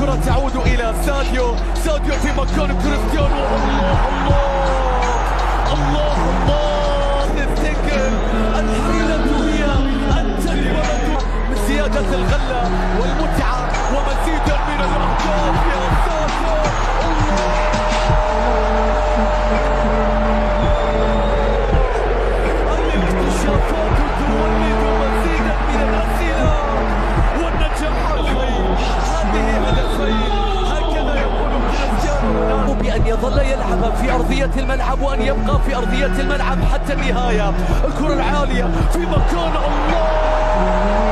الكرة تعود إلى ساديو في مكان كريستيانو. الله تفتكر الحيلة هي أن تجبر من زيادة الغلة والمتعة ومزيدا من الأهداف يا ساتر. الاكتشافات تولد مزيدا من الأسئلة والنجاح الخير. هذه هدفين هكذا يقول كريستيانو رونالدو بأن يظل يلعب في أرضية الملعب وأن يبقى في أرضية الملعب حتى النهاية. الكرة العالية في مكان الله